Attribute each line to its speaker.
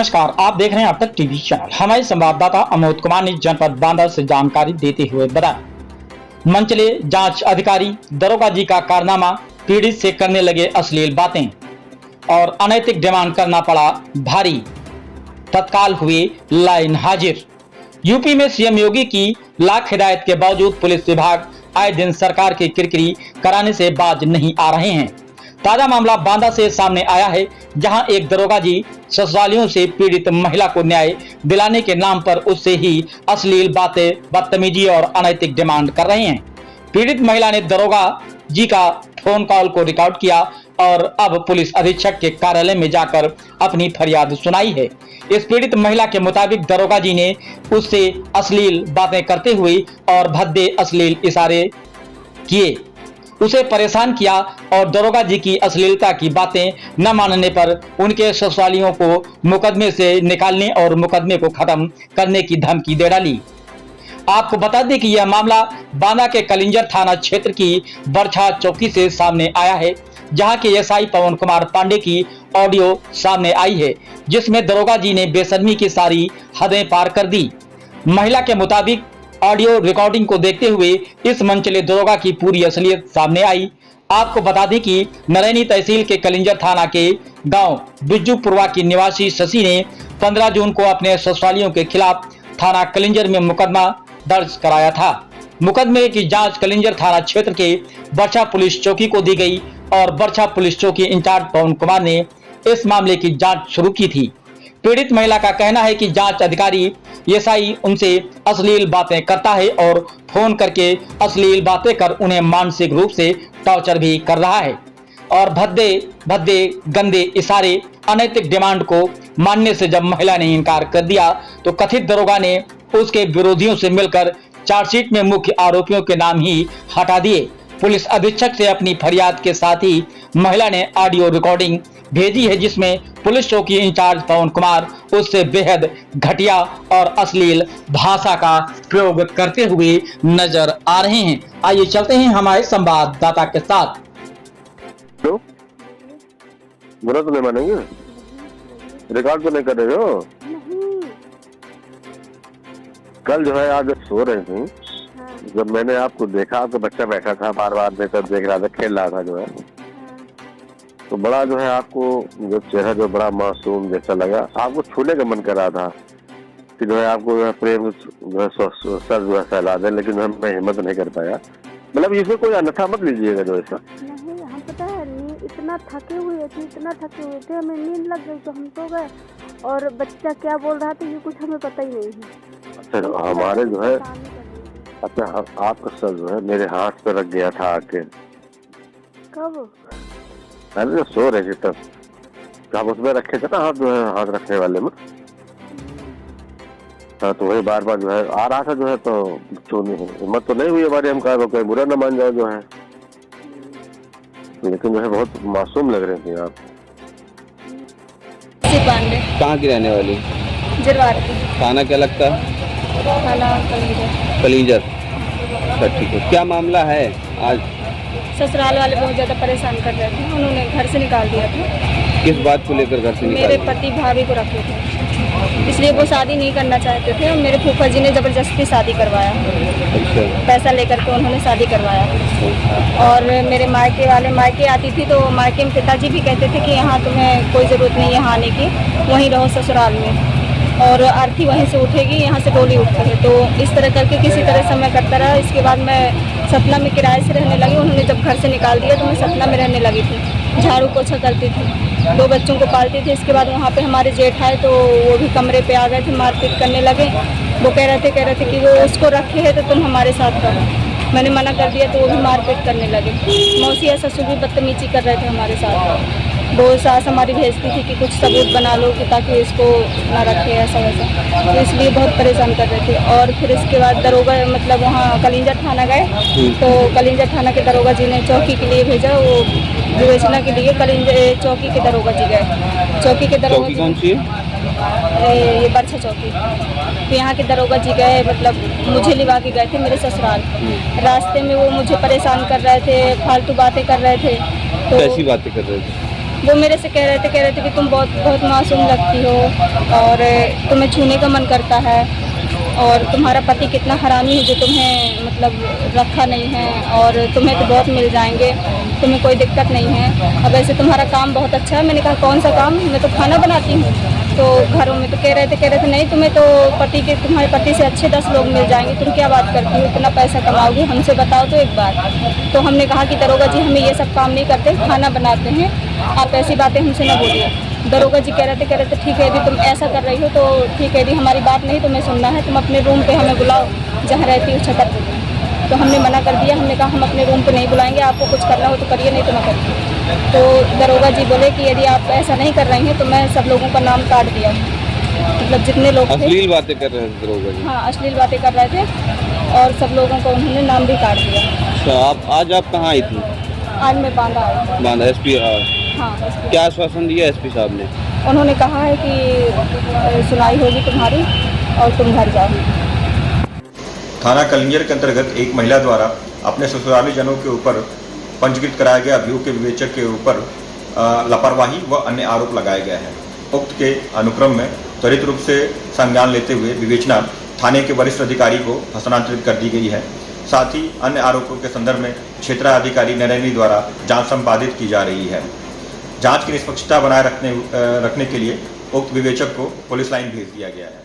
Speaker 1: नमस्कार, आप देख रहे हैं अब तक टीवी चैनल। हमारे संवाददाता अमोद कुमार ने जनपद बांदा से जानकारी देते हुए बताया, मंचले जांच अधिकारी दरोगा जी का कारनामा, पीड़ित से करने लगे अश्लील बातें और अनैतिक डिमांड करना पड़ा भारी, तत्काल हुए लाइन हाजिर। यूपी में सीएम योगी की लाख हिदायत के बावजूद पुलिस विभाग आए दिन सरकार की किरकिरी कराने से बाज नहीं आ रहे हैं। ताजा मामला बांदा से सामने आया है, जहां एक दरोगा जी ससुरालियों से पीड़ित महिला को न्याय दिलाने के नाम पर उससे ही अश्लील बातें, बदतमीजी और अनैतिक डिमांड कर रहे हैं। पीड़ित महिला ने दरोगा जी का फोन कॉल को रिकॉर्ड किया और अब पुलिस अधीक्षक के कार्यालय में जाकर अपनी फरियाद सुनाई है। इस पीड़ित महिला के मुताबिक दरोगा जी ने उससे अश्लील बातें करते हुए और भद्दे अश्लील इशारे किए, उसे परेशान किया और दरोगा जी की अश्लीलता की बातें न मानने पर उनके ससुरालियों को मुकदमे से निकालने और मुकदमे को खत्म करने की धमकी दे डाली। आपको बता दें कि यह मामला बांदा के कलिंजर थाना क्षेत्र की बरछा चौकी से सामने आया है, जहां के एसआई पवन कुमार पांडे की ऑडियो सामने आई है, जिसमें दरोगा जी ने बेशर्मी की सारी हदें पार कर दी। महिला के मुताबिक ऑडियो रिकॉर्डिंग को देखते हुए इस मंचले दरोगा की पूरी असलियत सामने आई। आपको बता दें कि नरैनी तहसील के कलिंजर थाना के गांव बिज्जूपुरवा की निवासी शशि ने 15 जून को अपने ससुरालियों के खिलाफ थाना कलिंजर में मुकदमा दर्ज कराया था। मुकदमे की जांच कलिंजर थाना क्षेत्र के बरछा पुलिस चौकी को दी गई और बरछा पुलिस चौकी इंचार्ज पवन कुमार ने इस मामले की जांच शुरू की थी। पीड़ित महिला का कहना है कि जांच अधिकारी एसआई उनसे अश्लील बातें करता है और फोन करके अश्लील बातें कर उन्हें मानसिक रूप से टॉर्चर भी कर रहा है और भद्दे गंदे इशारे, अनैतिक डिमांड को मानने से जब महिला ने इनकार कर दिया तो कथित दरोगा ने उसके विरोधियों से मिलकर चार्जशीट में मुख्य आरोपियों के नाम ही हटा दिए। पुलिस अधीक्षक से अपनी फरियाद के साथ ही महिला ने ऑडियो रिकॉर्डिंग भेजी है, जिसमें पुलिस चौकी इंचार्ज पवन कुमार उससे बेहद घटिया और अश्लील भाषा का प्रयोग करते हुए नजर आ रहे हैं। आइए चलते हैं हमारे संवाददाता के साथ।
Speaker 2: तो बुरा तो नहीं मानेंगे? रिकॉर्ड तो नहीं कर रहे हो? कल जो है आप जब सो रहे थे, जब मैंने आपको देखा, आपका बच्चा बैठा था बार बार देख रहा था, खेल रहा था जो है, तो बड़ा जो है आपको जो चेहरा जो बड़ा मासूम जैसा लगा, आपको छूने का मन कर रहा था कि जो है आपको जो है प्रेम जो है सर जो है फैला दे, लेकिन मैं हिम्मत नहीं कर पाया। मतलब इसमें कोई अन्यथा मत लीजिएगा जो ऐसा।
Speaker 3: नहीं, हम पता है इतना थके हुए थे, हमें नींद लग गई तो हम सो गए और बच्चा क्या बोल रहा था ये कुछ हमें पता ही नहीं है।
Speaker 2: अच्छा, हमारे जो है अच्छा आपका सर जो है मेरे हाथ पे रख गया था आके।
Speaker 3: कब?
Speaker 2: मैंने जब सो रहे थे तब आप उसमें रखे थे ना हाथ, जो है हाथ रखने वाले में। हाँ, तो वही बार बार जो है आ रहा था जो है, तो छूनी हिम्मत तो नहीं हुई हमारी, हम कहा कहीं बुरा न मान जाओ जो है, लेकिन जो है बहुत मासूम लग रहे थे आप।
Speaker 4: कहाँ की रहने वाली?
Speaker 3: जरवार की।
Speaker 4: थाना क्या लगता है?
Speaker 3: थाना
Speaker 4: कलिंजर। अच्छा, ठीक है। क्या मामला है आज?
Speaker 3: ससुराल वाले बहुत ज़्यादा परेशान कर रहे थे, उन्होंने घर से निकाल दिया था।
Speaker 4: किस बात को लेकर घर से निकाल?
Speaker 3: मेरे पति भाभी को रखे थे, इसलिए वो शादी नहीं करना चाहते थे और मेरे फूफा जी ने ज़बरदस्ती शादी करवाया।
Speaker 4: अच्छा।
Speaker 3: पैसा लेकर के उन्होंने शादी करवाया और मेरे मायके आती थी तो मायके में पिताजी भी कहते थे कि यहाँ तुम्हें कोई ज़रूरत नहीं है यहाँ आने की, वहीं रहो ससुराल में, और आरती वहीं से उठेगी, यहाँ से डोली उठती है। तो इस तरह करके किसी तरह समय करता रहा। इसके बाद मैं सतना में किराए से रहने लगी। उन्होंने जब घर से निकाल दिया तो मैं सतना में रहने लगी थी, झाड़ू पोछा करती थी, 2 बच्चों को पालती थी। इसके बाद वहाँ पे हमारे जेठ आए तो वो भी कमरे पे आ गए थे, मारपीट करने लगे। वो कह रहे थे कि वो उसको रखे है तो तुम हमारे साथ रहो। मैंने मना कर दिया तो वो भी मारपीट करने लगे। मौसी या ससुर भी बदतमीजी कर रहे थे हमारे साथ। वो सास हमारी भेजती थी कि कुछ सबूत बना लो कि ताकि इसको ना रखे ऐसा वैसा, तो इसलिए बहुत परेशान कर रहे थे। और फिर इसके बाद दरोगा मतलब वहाँ कलिंजर थाना गए तो कलिंजर थाना के दरोगा जी ने चौकी के लिए भेजा, वो विवेचना के लिए कलिंजर चौकी के दरोगा जी गए। चौकी के दरोगा
Speaker 4: कौन सी है?
Speaker 3: ये बरछा चौकी। तो यहाँ के दरोगा जी गए, मतलब मुझे लिवा के गए थे मेरे ससुराल। रास्ते में वो मुझे परेशान कर रहे थे, फालतू बातें कर रहे थे। तो
Speaker 4: कैसी बातें कर रहे थे?
Speaker 3: वो मेरे से कह रहे थे कि तुम बहुत बहुत मासूम लगती हो और तुम्हें छूने का मन करता है और तुम्हारा पति कितना हरामी है जो तुम्हें मतलब रखा नहीं है और तुम्हें तो बहुत मिल जाएंगे, तुम्हें कोई दिक्कत नहीं है। अब ऐसे तुम्हारा काम बहुत अच्छा है। मैंने कहा कौन सा काम? मैं तो खाना बनाती हूँ। तो घरों में तो कह रहे थे नहीं, तुम्हें तो तुम्हारे पति से अच्छे 10 लोग मिल जाएंगे, तुम क्या बात करती हो, इतना पैसा कमाओगी, हमसे बताओ तो एक बार। तो हमने कहा कि दरोगा जी हमें ये सब काम नहीं करते, खाना बनाते हैं, आप ऐसी बातें हमसे न बोलिए। दरोगा जी कह रहे थे ठीक है यदि तुम ऐसा कर रही हो तो ठीक है, यदि हमारी बात नहीं तुम्हें सुनना है तुम अपने रूम पे हमें बुलाओ जहाँ रहती हो छतर पे। तो हमने मना कर दिया, हमने कहा हम अपने रूम पे नहीं बुलाएंगे, आपको कुछ करना हो तो करिए नहीं तो ना करिए। तो दरोगा जी बोले कि यदि आप ऐसा नहीं कर रही हैं तो मैं सब लोगों का नाम काट दिया, मतलब जितने लोग थे।
Speaker 4: अश्लील बातें कर रहे थे दरोगा जी?
Speaker 3: हाँ, अश्लील बातें कर रहे थे और सब लोगों को उन्होंने नाम भी काट दिया।
Speaker 4: अच्छा, आज आप कहाँ आई थी?
Speaker 3: आज मैं बांदा आई।
Speaker 4: बांदा एसपी?
Speaker 3: हाँ,
Speaker 4: क्या आश्वासन दिया एसपी साहब ने?
Speaker 3: उन्होंने कहा है कि सुनाई होगी तुम्हारी और तुम घर जाओ।
Speaker 5: थाना कलिंजर के अंतर्गत एक महिला द्वारा अपने ससुराली जनों के ऊपर पंजीकृत कराया गया अभियोग के विवेचक के ऊपर लापरवाही व अन्य आरोप लगाया गया है। उक्त के अनुक्रम में त्वरित रूप से संज्ञान लेते हुए विवेचना थाने के वरिष्ठ अधिकारी को हस्तांतरित कर दी गई है। साथ ही अन्य आरोपों के संदर्भ में क्षेत्राधिकारी नरेंद्र द्वारा जांच संपादित की जा रही है। जांच की निष्पक्षता बनाए रखने के लिए उक्त विवेचक को पुलिस लाइन भेज दिया गया है।